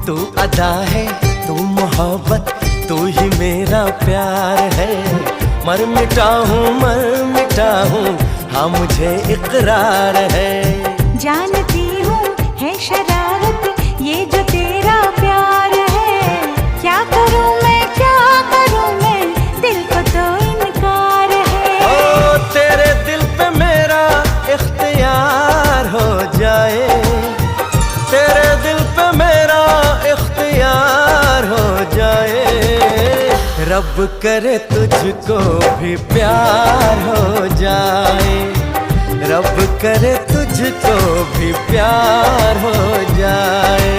तू अदा है, तू मोहब्बत, तू ही मेरा प्यार है। मर मिटा हूँ हाँ मुझे इकरार है। जानती हूँ है शरारत ये जो तेरा प्यार है। क्या करूँ मैं दिल को तो इनकार है। ओ तेरे दिल पे मेरा इख्तियार हो जाए, तेरे दिल पे मेरा इख्तियार हो जाए। रब करे तुझको भी प्यार हो जाए, रब करे तुझको भी प्यार हो जाए।